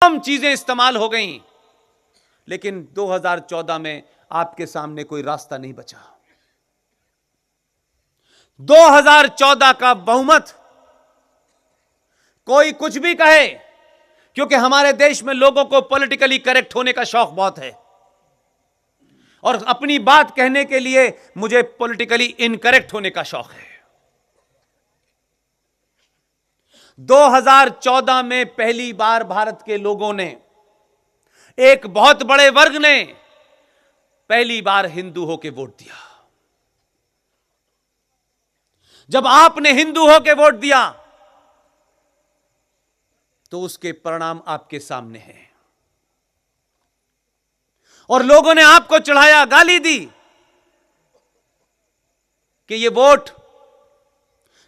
तमाम चीजें इस्तेमाल हो गई, लेकिन 2014 में आपके सामने कोई रास्ता नहीं बचा। 2014 का बहुमत, कोई कुछ भी कहे, क्योंकि हमारे देश में लोगों को पॉलिटिकली करेक्ट होने का शौक बहुत है, और अपनी बात कहने के लिए मुझे पॉलिटिकली इनकरेक्ट होने का शौक है। 2014 में पहली बार भारत के लोगों ने, एक बहुत बड़े वर्ग ने पहली बार हिंदू होकर वोट दिया। जब आपने हिंदू होकर वोट दिया तो उसके परिणाम आपके सामने हैं, और लोगों ने आपको चढ़ाया, गाली दी कि यह वोट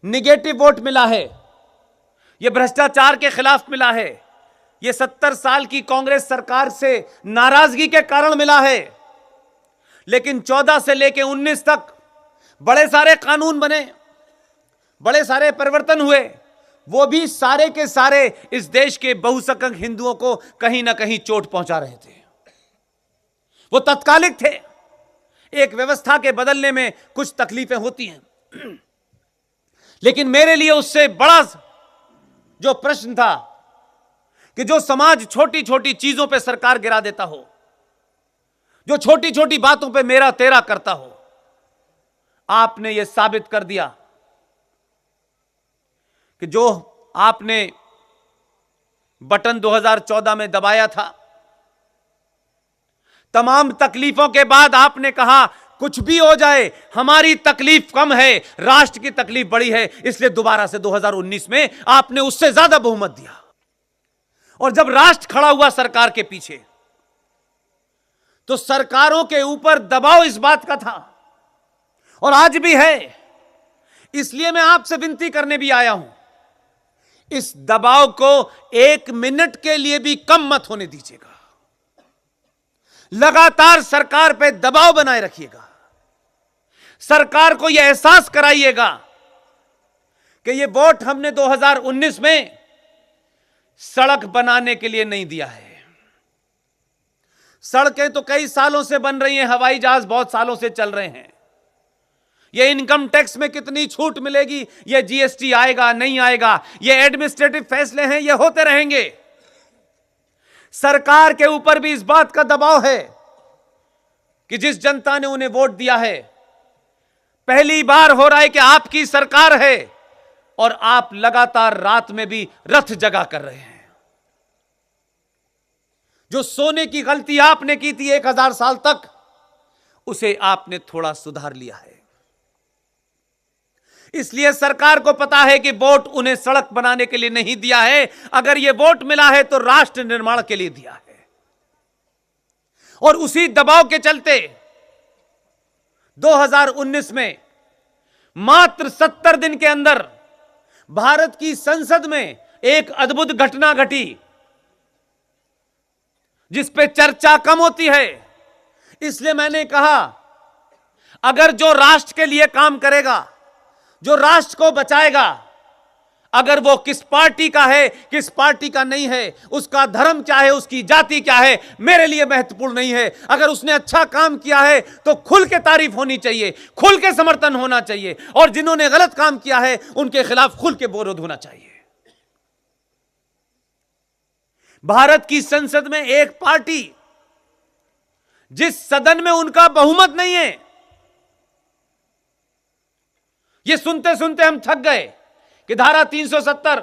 निगेटिव वोट मिला है, यह भ्रष्टाचार के खिलाफ मिला है, यह 70 साल की कांग्रेस सरकार से नाराजगी के कारण मिला है। लेकिन 14 से लेकर 19 तक बड़े सारे कानून बने, बड़े सारे परिवर्तन हुए, वो भी सारे के सारे इस देश के बहुसंख्यक हिंदुओं को कहीं ना कहीं चोट पहुंचा रहे थे। वो तत्कालिक थे। एक व्यवस्था के बदलने में कुछ तकलीफें होती हैं, लेकिन मेरे लिए उससे बड़ा जो प्रश्न था कि जो समाज छोटी छोटी चीजों पे सरकार गिरा देता हो, जो छोटी छोटी बातों पे मेरा तेरा करता हो, आपने यह साबित कर दिया कि जो आपने बटन 2014 में दबाया था, तमाम तकलीफों के बाद आपने कहा कुछ भी हो जाए हमारी तकलीफ कम है, राष्ट्र की तकलीफ बड़ी है, इसलिए दोबारा से 2019 में आपने उससे ज्यादा बहुमत दिया। और जब राष्ट्र खड़ा हुआ सरकार के पीछे, तो सरकारों के ऊपर दबाव इस बात का था, और आज भी है। इसलिए मैं आपसे विनती करने भी आया हूं, इस दबाव को 1 मिनट के लिए भी कम मत होने दीजिएगा। लगातार सरकार पे दबाव बनाए रखिएगा। सरकार को यह एहसास कराइएगा कि यह वोट हमने 2019 में सड़क बनाने के लिए नहीं दिया है। सड़कें तो कई सालों से बन रही हैं, हवाई जहाज बहुत सालों से चल रहे हैं। ये इनकम टैक्स में कितनी छूट मिलेगी, ये जीएसटी आएगा नहीं आएगा, ये एडमिनिस्ट्रेटिव फैसले हैं, ये होते रहेंगे। सरकार के ऊपर भी इस बात का दबाव है कि जिस जनता ने उन्हें वोट दिया है, पहली बार हो रहा है कि आपकी सरकार है और आप लगातार रात में भी रथ जगा कर रहे हैं। जो सोने की गलती आपने की थी 1000 साल तक, उसे आपने थोड़ा सुधार लिया है। इसलिए सरकार को पता है कि वोट उन्हें सड़क बनाने के लिए नहीं दिया है, अगर यह वोट मिला है तो राष्ट्र निर्माण के लिए दिया है। और उसी दबाव के चलते 2019 में मात्र 70 दिन के अंदर भारत की संसद में एक अद्भुत घटना घटी, जिस पे चर्चा कम होती है। इसलिए मैंने कहा, अगर जो राष्ट्र के लिए काम करेगा, जो राष्ट्र को बचाएगा, अगर वो किस पार्टी का है किस पार्टी का नहीं है, उसका धर्म क्या है, उसकी जाति क्या है, मेरे लिए महत्वपूर्ण नहीं है। अगर उसने अच्छा काम किया है तो खुल के तारीफ होनी चाहिए, खुल के समर्थन होना चाहिए, और जिन्होंने गलत काम किया है उनके खिलाफ खुल के विरोध होना चाहिए। भारत की संसद में एक पार्टी, जिस सदन में उनका बहुमत नहीं है, ये सुनते सुनते हम थक गए कि धारा 370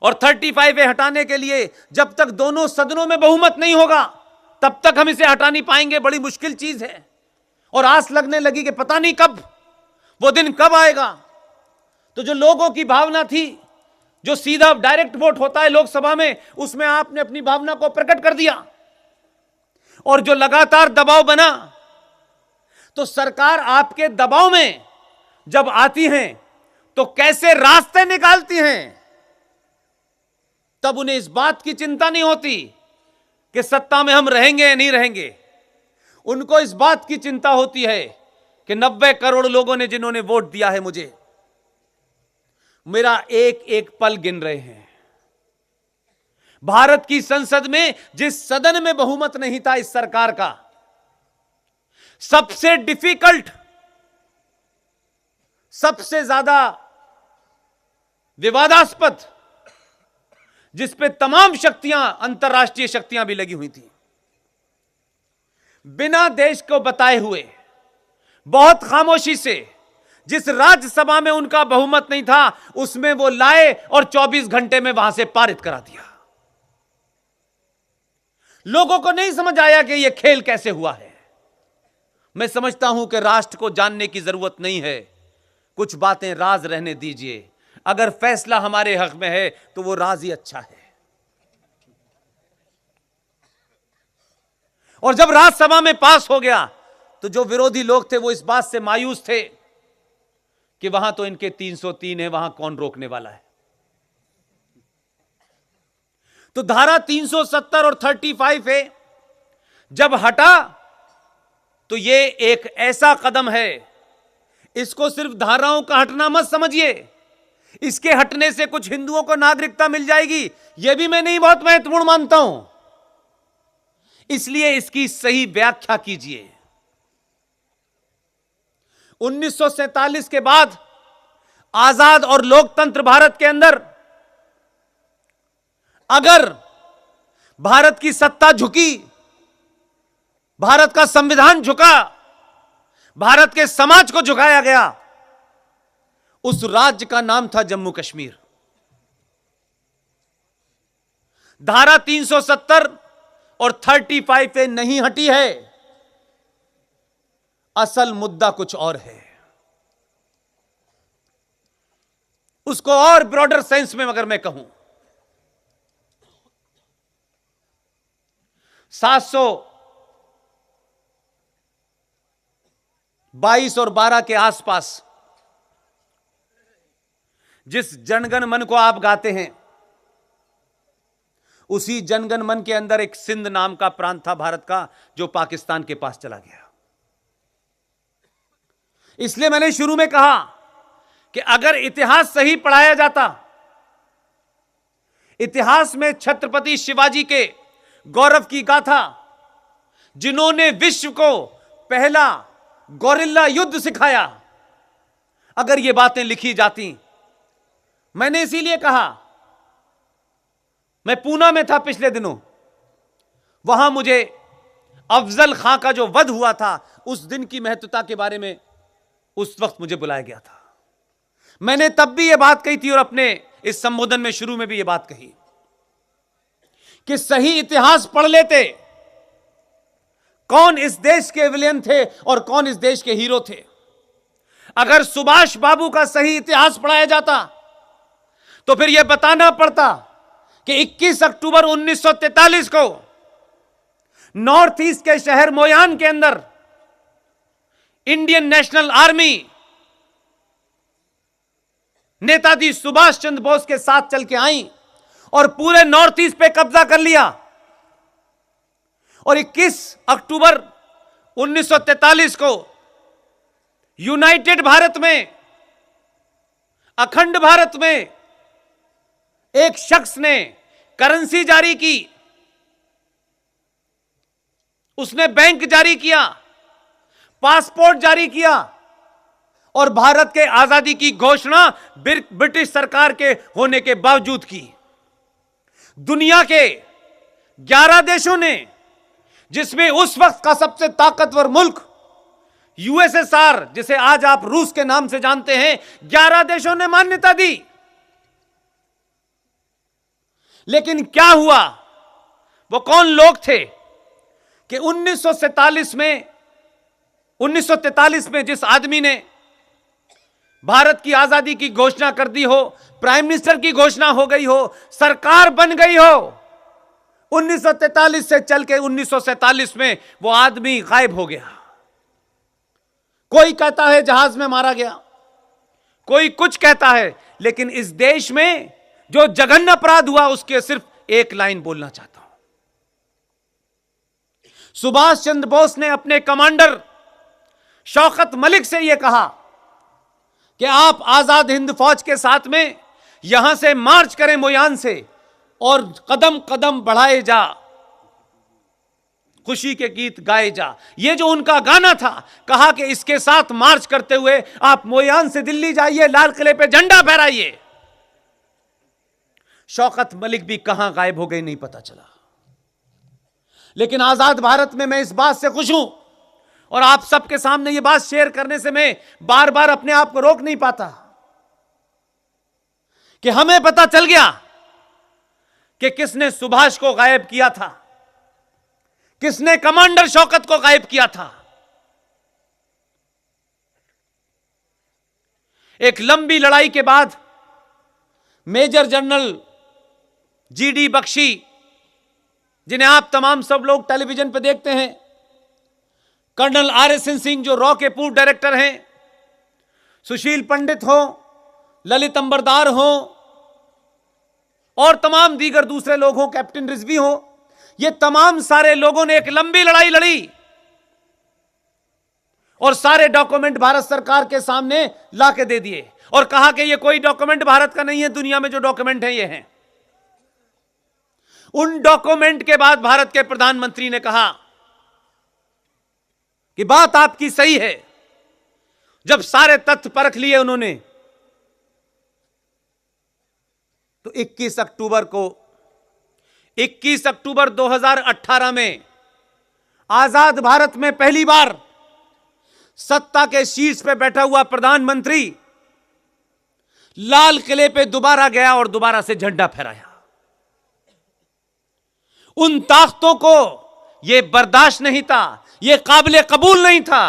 और 35A हटाने के लिए जब तक दोनों सदनों में बहुमत नहीं होगा तब तक हम इसे हटा नहीं पाएंगे, बड़ी मुश्किल चीज है। और आस लगने लगी कि पता नहीं कब वो दिन कब आएगा। तो जो लोगों की भावना थी, जो सीधा डायरेक्ट वोट होता है लोकसभा में, उसमें आपने अपनी भावना को प्रकट कर दिया। और जो लगातार दबाव बना, तो सरकार आपके दबाव में जब आती हैं तो कैसे रास्ते निकालती हैं, तब उन्हें इस बात की चिंता नहीं होती कि सत्ता में हम रहेंगे या नहीं रहेंगे। उनको इस बात की चिंता होती है कि 90 करोड़ लोगों ने जिन्होंने वोट दिया है मुझे, मेरा एक एक पल गिन रहे हैं। भारत की संसद में जिस सदन में बहुमत नहीं था इस सरकार का, सबसे डिफिकल्ट, सबसे ज्यादा विवादास्पद, जिस पे तमाम शक्तियां, अंतर्राष्ट्रीय शक्तियां भी लगी हुई थी, बिना देश को बताए हुए बहुत खामोशी से जिस राज्यसभा में उनका बहुमत नहीं था उसमें वो लाए और 24 घंटे में वहां से पारित करा दिया। लोगों को नहीं समझ आया कि यह खेल कैसे हुआ है। मैं समझता हूं कि राष्ट्र को जानने की जरूरत नहीं है, कुछ बातें राज रहने दीजिए। अगर फैसला हमारे हक में है तो वो राज ही अच्छा है। और जब राज्यसभा में पास हो गया तो जो विरोधी लोग थे वो इस बात से मायूस थे कि वहां तो इनके 303 है, वहां कौन रोकने वाला है। तो धारा 370 और 35A जब हटा तो ये एक ऐसा कदम है, इसको सिर्फ धाराओं का हटना मत समझिए। इसके हटने से कुछ हिंदुओं को नागरिकता मिल जाएगी, यह भी मैं नहीं बहुत महत्वपूर्ण मानता हूं। इसलिए इसकी सही व्याख्या कीजिए। 1947 के बाद आजाद और लोकतंत्र भारत के अंदर अगर भारत की सत्ता झुकी, भारत का संविधान झुका, भारत के समाज को झुकाया गया, उस राज्य का नाम था जम्मू कश्मीर। धारा 370 और 35A नहीं हटी है। असल मुद्दा कुछ और है। उसको और ब्रॉडर सेंस में अगर मैं कहूं, 722 और 12 के आसपास जिस जनगण मन को आप गाते हैं, उसी जनगण मन के अंदर एक सिंध नाम का प्रांत था भारत का, जो पाकिस्तान के पास चला गया। इसलिए मैंने शुरू में कहा कि अगर इतिहास सही पढ़ाया जाता, इतिहास में छत्रपति शिवाजी के गौरव की गाथा, जिन्होंने विश्व को पहला गोरिल्ला युद्ध सिखाया, अगर ये बातें लिखी जाती। मैंने इसीलिए कहा, मैं पूना में था पिछले दिनों, वहां मुझे अफजल खां का जो वध हुआ था उस दिन की महत्वता के बारे में उस वक्त मुझे बुलाया गया था। मैंने तब भी यह बात कही थी और अपने इस संबोधन में शुरू में भी यह बात कही कि सही इतिहास पढ़ लेते, कौन इस देश के विलेन थे और कौन इस देश के हीरो थे। अगर सुभाष बाबू का सही इतिहास पढ़ाया जाता तो फिर यह बताना पड़ता कि 21 अक्टूबर 1943 को नॉर्थ ईस्ट के शहर मोयान के अंदर Indian national army Netaji Subhash Chandra Bose के साथ चल के आई और पूरे नॉर्थ ईस्ट पे कब्जा कर लिया। और 21 अक्टूबर 1943 को यूनाइटेड भारत में, अखंड भारत में एक शख्स ने करेंसी जारी की, उसने बैंक जारी किया, पासपोर्ट जारी किया और भारत के आजादी की घोषणा ब्रिटिश सरकार के होने के बावजूद की। दुनिया के 11 देशों ने, जिसमें उस वक्त का सबसे ताकतवर मुल्क यूएसएसआर, जिसे आज आप रूस के नाम से जानते हैं, 11 देशों ने मान्यता दी। लेकिन क्या हुआ? वो कौन लोग थे कि 1943 में जिस आदमी ने भारत की आजादी की घोषणा कर दी हो, प्राइम मिनिस्टर की घोषणा हो गई हो, सरकार बन गई हो, 1943 से चल के 1947 में वो आदमी गायब हो गया। कोई कहता है जहाज में मारा गया, कोई कुछ कहता है, लेकिन इस देश में जो जघन्य अपराध हुआ उसके सिर्फ एक लाइन बोलना चाहता हूं। सुभाष चंद्र बोस ने अपने कमांडर शौकत मलिक से यह कहा कि आप आजाद हिंद फौज के साथ में यहां से मार्च करें मोयान से और कदम कदम बढ़ाए जा, खुशी के गीत गाए जा। ये जो उनका गाना था, कहा कि इसके साथ मार्च करते हुए आप मोयान से दिल्ली जाइए, लाल किले पे झंडा फहराइए। शौकत मलिक भी कहां गायब हो गई नहीं पता चला। लेकिन आजाद भारत में मैं इस बात से खुश हूं, और आप सबके सामने यह बात शेयर करने से मैं बार बार अपने आप को रोक नहीं पाता, कि हमें पता चल गया कि किसने सुभाष को गायब किया था, किसने कमांडर शौकत को गायब किया था। एक लंबी लड़ाई के बाद मेजर जनरल जीडी बख्शी, जिन्हें आप तमाम सब लोग टेलीविजन पर देखते हैं, कर्नल आरएसएन सिंह जो रॉ के पूर्व डायरेक्टर हैं, सुशील पंडित हो, ललित अंबरदार हो, और तमाम दीगर दूसरे लोग हो, कैप्टन रिजवी हो, ये तमाम सारे लोगों ने एक लंबी लड़ाई लड़ी और सारे डॉक्यूमेंट भारत सरकार के सामने लाके दे दिए और कहा कि ये कोई डॉक्यूमेंट भारत का नहीं है, दुनिया में जो डॉक्यूमेंट है ये हैं। उन डॉक्यूमेंट के बाद भारत के प्रधानमंत्री ने कहा कि बात आपकी सही है। जब सारे तथ्य परख लिए उन्होंने, तो 21 अक्टूबर 2018 में आजाद भारत में पहली बार सत्ता के शीर्ष पे बैठा हुआ प्रधानमंत्री लाल किले पे दोबारा गया और दोबारा से झंडा फहराया। उन ताकतों को यह बर्दाश्त नहीं था, यह काबिले कबूल नहीं था